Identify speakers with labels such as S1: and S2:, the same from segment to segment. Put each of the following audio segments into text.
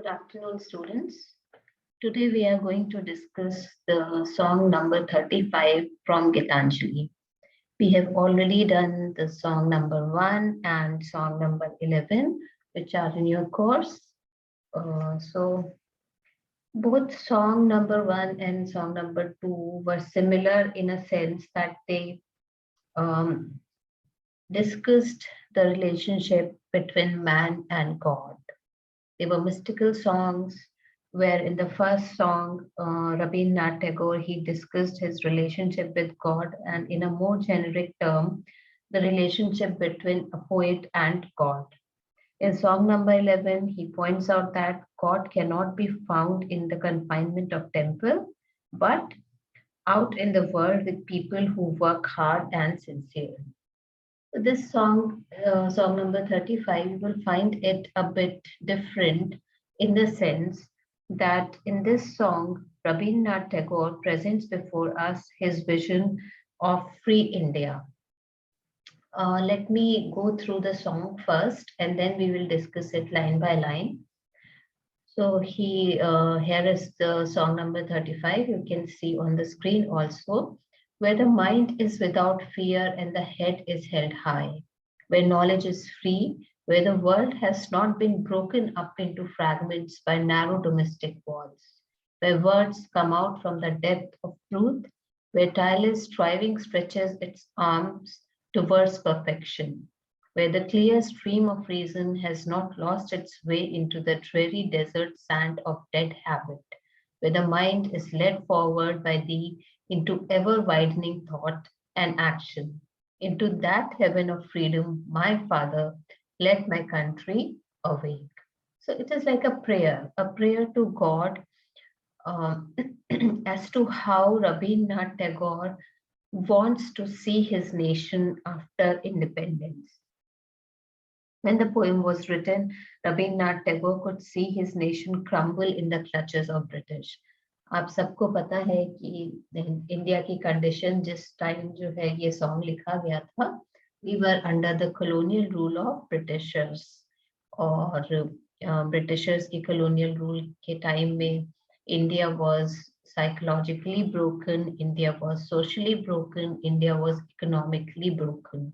S1: afternoon, students. Today we are going to discuss the song number 35 from Gitanjali. We have already done the song number 1 and song number 11, which are in your course. So both song number 1 and song number 2 were similar in a sense that they um, discussed the relationship between man and God. They were mystical songs, where in the first song, Rabindranath Tagore, he discussed his relationship with God, and in a more generic term, the relationship between a poet and God. In song number 11, he points out that God cannot be found in the confinement of temple, but out in the world with people who work hard and sincerely. This song, song number 35, you will find it a bit different in the sense that in this song, Rabindranath Tagore presents before us his vision of free India. Let me go through the song first and then we will discuss it line by line. So here is the song number 35. You can see on the screen also, where the mind is without fear and the head is held high, where knowledge is free, where the world has not been broken up into fragments by narrow domestic walls, where words come out from the depth of truth, where tireless striving stretches its arms towards perfection, where the clear stream of reason has not lost its way into the dreary desert sand of dead habit, where the mind is led forward by thee into ever widening thought and action, into that heaven of freedom, my Father, let my country awake. So it is like a prayer to God um, as to how Rabindranath Tagore wants to see his nation after independence. When the poem was written, Rabindranath Tagore could see his nation crumble in the clutches of British. आप सबको पता है कि India की condition जिस time जो है ये सॉन्ग लिखा गया था, we were under the colonial rule of Britishers और ब्रिटिशर्स की colonial rule के टाइम में India was psychologically broken, India was socially broken, India was economically broken.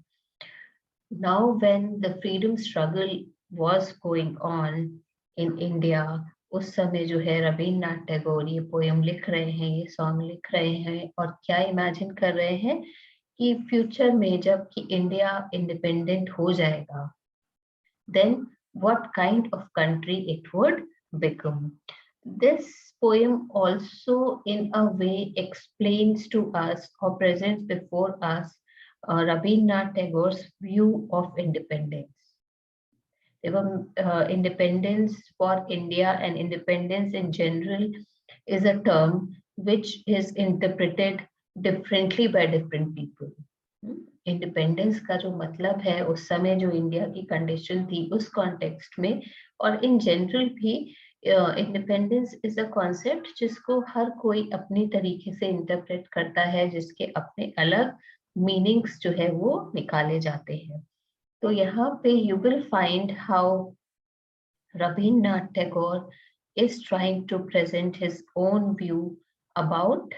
S1: Now when the freedom struggle was going on in India, उस समय जो है रविन्द्रनाथ टैगोर ये poem लिख रहे हैं, ये सॉन्ग लिख रहे हैं और क्या इमेजिन कर रहे हैं कि फ्यूचर में जब कि इंडिया इंडिपेंडेंट हो जाएगा, then what kind of country it would become. This poem also in a way explains to us or presents before us Rabindranath Tagore's view of independence. Independence for India and independence in general is a term which is interpreted differently by different people. Independence का जो मतलब है उस समय जो India की condition थी उस कॉन्टेक्स्ट में और इन जनरल भी इंडिपेंडेंस इज अ कॉन्सेप्ट जिसको हर कोई अपनी तरीके से इंटरप्रेट करता है, जिसके अपने अलग मीनिंग्स जो है वो निकाले जाते हैं. तो यहाँ पे you will find how Rabindranath Tagore is trying to present his own view about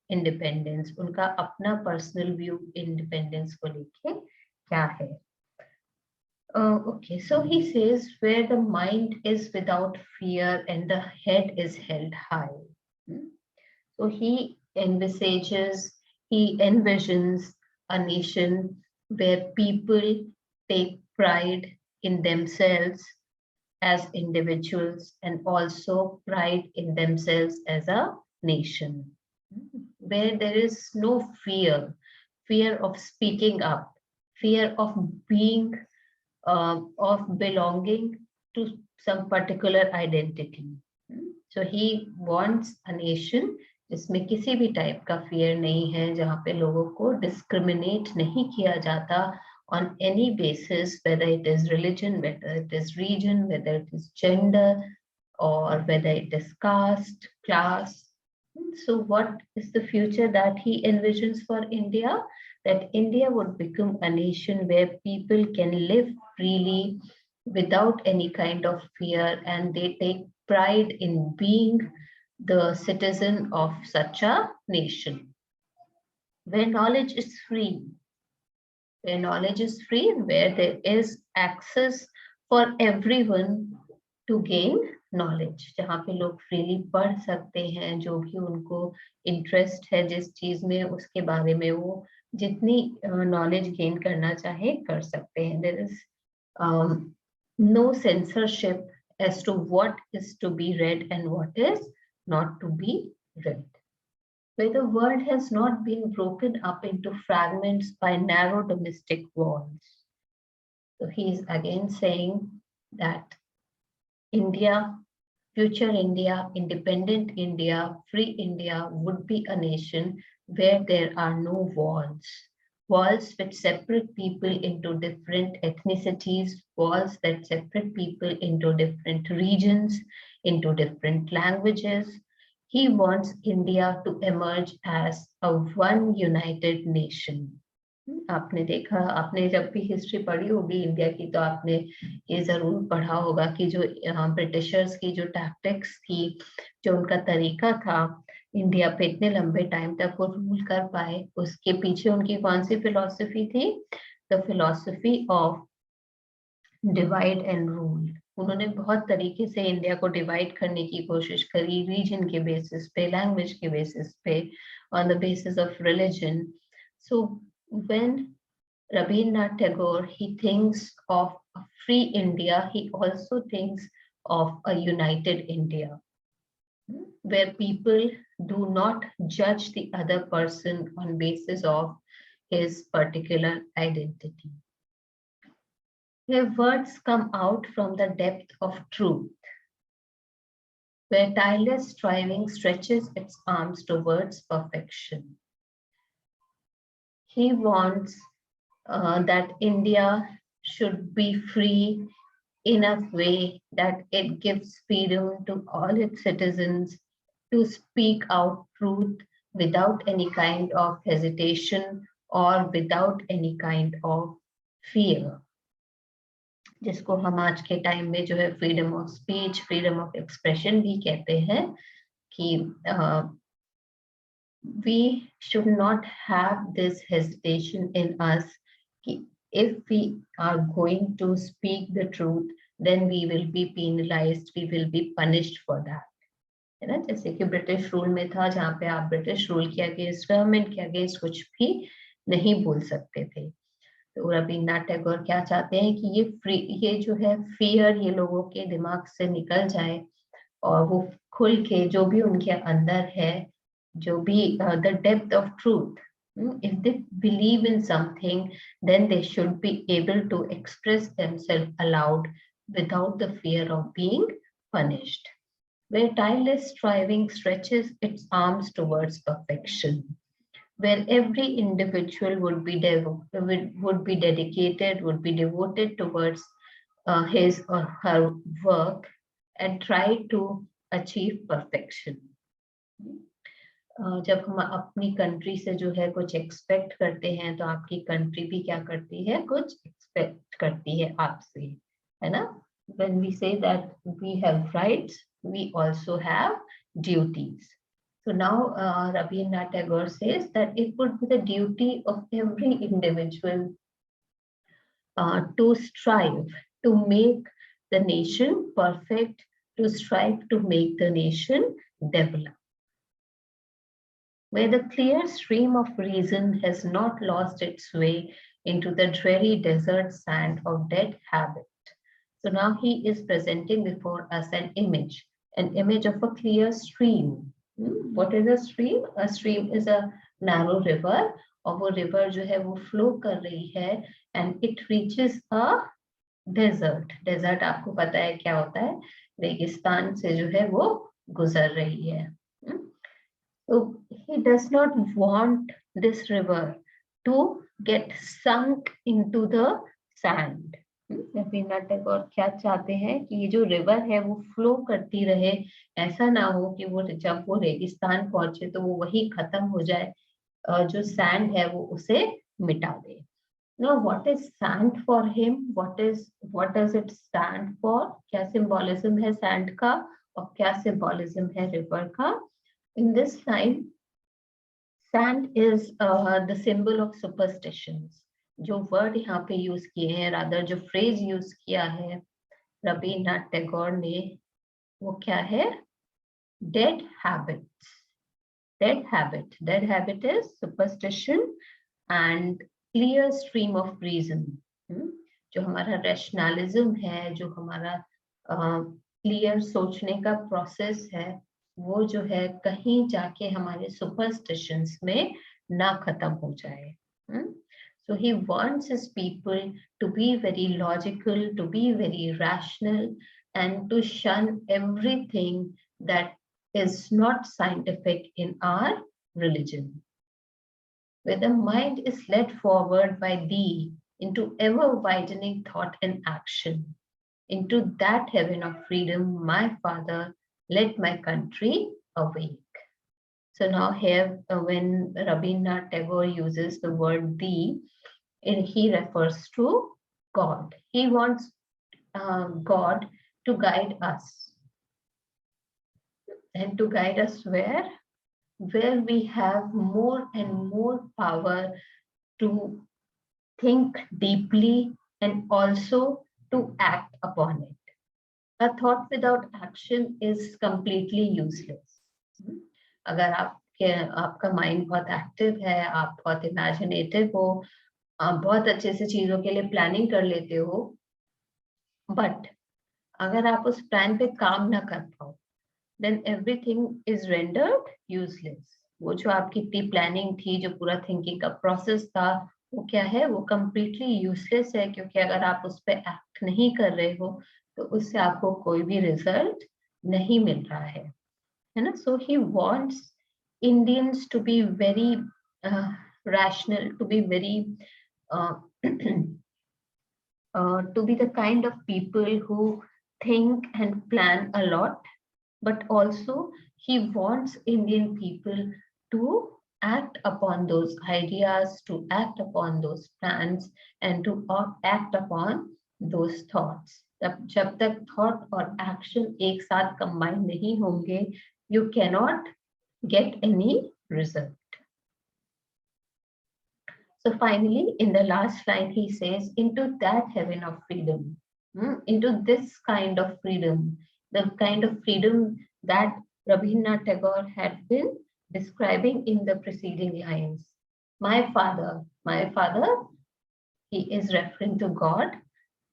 S1: independence. उनका अपना personal view independence को लेके क्या है. Okay, so he says where the mind is without fear and the head is held high. So he envisages, he envisions a nation where people take pride in themselves as individuals and also pride in themselves as a nation, where there is no fear, fear of speaking up, fear of being, of belonging to some particular identity. So he wants a nation जिसमें किसी भी type का fear नहीं है, जहाँ पे लोगों को discriminate नहीं किया जाता on any basis, whether it is religion, whether it is region, whether it is gender, or whether it is caste, class. So what is the future that he envisions for India? That India would become a nation where people can live freely without any kind of fear and they take pride in being the citizen of such a nation. Where knowledge is free, where there is access for everyone to gain knowledge, जहाँ पे लोग freely पढ़ सकते हैं, जो भी उनको interest है जिस चीज में उसके बारे में वो जितनी knowledge gain करना चाहे कर सकते हैं. There is no censorship as to what is to be read and what is not to be read. Where the world has not been broken up into fragments by narrow domestic walls. So he is again saying that India, future India, independent India, free India would be a nation where there are no walls. Walls which separate people into different ethnicities, walls that separate people into different regions, into different languages. He wants India to emerge as a one united nation. आपने देखा, आपने जब भी history पढ़ी होगी India की तो आपने ये जरूर पढ़ा होगा कि जो ब्रिटिशर्स की जो टैक्टिक्स थी, जो उनका तरीका था इंडिया पे इतने लंबे टाइम तक वो रूल कर पाए, उसके पीछे उनकी कौन सी फिलॉसफी थी? The philosophy of divide and rule. उन्होंने बहुत तरीके से इंडिया को डिवाइड करने की कोशिश करी, रीजन के बेसिस पे, लैंग्वेज के बेसिस पे, on the basis of religion. So when Rabindranath Tagore, he thinks of a free India, he also thinks of a united India, where people do not judge the other person on basis of his particular identity. Where words come out from the depth of truth, where tireless striving stretches its arms towards perfection. He wants that India should be free in a way that it gives freedom to all its citizens to speak out truth without any kind of hesitation or without any kind of fear. जिसको हम आज के time में जो है freedom of speech, freedom of expression भी कहते हैं कि we should not have this hesitation in us. If we are going to speak the truth, then we will be penalized, we will be punished for that. है ना, जैसे कि British rule में था जहाँ पे आप ब्रिटिश रूल के अगेंस्ट, गवर्नमेंट के अगेंस्ट कुछ भी नहीं बोल सकते थे. तो रविन्द्रनाथ टैगोर क्या चाहते हैं कि ये जो है फियर ये लोगों के दिमाग से निकल जाए और वो खुल के जो भी उनके अंदर है, जो भी the depth of truth, if they believe in something, then they should be able to express themselves aloud without the fear of being punished. Where tireless striving stretches its arms towards perfection, where every individual would be dedicated, would be devoted towards his or her work and try to achieve perfection. जब हम अपनी country से जो है कुछ expect करते हैं तो आपकी कंट्री भी क्या करती है, कुछ एक्सपेक्ट करती है आपसे, है ना. When we say that we have rights, we also have duties. So now Rabindranath Tagore says that it would be the duty of every individual to strive to make the nation perfect, to strive to make the nation develop. Where the clear stream of reason has not lost its way into the dreary desert sand of dead habit. So now he is presenting before us an image of a clear stream. What is a stream? A stream is a narrow river, और वो river जो है वो flow कर रही है and it reaches a desert. Desert आपको पता है क्या होता है, रेगिस्तान से जो है वो गुजर रही है. So he does not want this river to get sunk into the sand. Rabindranath Tagore क्या चाहते हैं कि ये जो रिवर है वो फ्लो करती रहे, ऐसा ना हो कि वो जब वो रेगिस्तान पहुंचे तो वो वही खत्म हो जाए, जो सैंड है वो उसे मिटा दे. Now what is sand for him? What does it stand for? क्या सिंबोलिज्म है सैंड का और क्या सिंबॉलिज्म है रिवर का. In this line sand is the symbol of superstitions. जो वर्ड यहाँ पे यूज किए हैं, रादर जो फ्रेज यूज किया है रविन्द्रनाथ टैगोर ने, वो क्या है? Dead habits. Dead habit is superstition and clear stream of reason. जो हमारा रैशनलिज्म है, जो हमारा क्लियर सोचने का प्रोसेस है, वो जो है कहीं जाके हमारे सुपरस्टिशंस में ना खत्म हो जाए. So he wants his people to be very logical, to be very rational, and to shun everything that is not scientific in our religion. Where the mind is led forward by thee into ever-widening thought and action, into that heaven of freedom, my Father, let my country awake. So now here, when Rabindranath Tagore uses the word thee, he refers to God. He wants God to guide us. And to guide us where? Where we have more and more power to think deeply and also to act upon it. A thought without action is completely useless. अगर आपका mind बहुत active है, आप बहुत imaginative हो, आप बहुत अच्छे से चीजों के लिए प्लानिंग कर लेते हो, बट अगर आप उस प्लान पे काम ना कर पाओ, then everything is rendered useless. वो जो आपकी इतनी प्लानिंग थी, जो पूरा थिंकिंग का प्रोसेस था, वो क्या है? वो completely useless है, क्योंकि अगर आप उस पर एक्ट नहीं कर रहे हो तो उससे आपको कोई भी रिजल्ट नहीं मिल रहा है ना. So he wants Indians to be very rational, to be very to be the kind of people who think and plan a lot, but also he wants Indian people to act upon those ideas, to act upon those plans, and to act upon those thoughts. जब तक thought और action एक साथ combine नहीं होंगे, you cannot get any result. So finally, in the last line, he says, into that heaven of freedom, into this kind of freedom, the kind of freedom that Rabindranath Tagore had been describing in the preceding lines. My father, he is referring to God,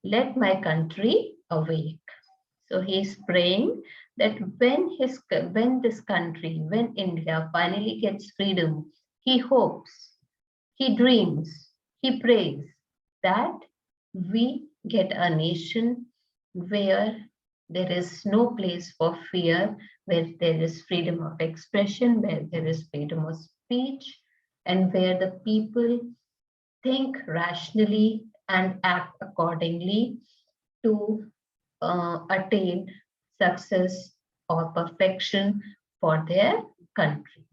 S1: let my country awake. So he is praying that when this country, when India finally gets freedom, he hopes, he dreams, he prays that we get a nation where there is no place for fear, where there is freedom of expression, where there is freedom of speech, and where the people think rationally and act accordingly to attain success or perfection for their country.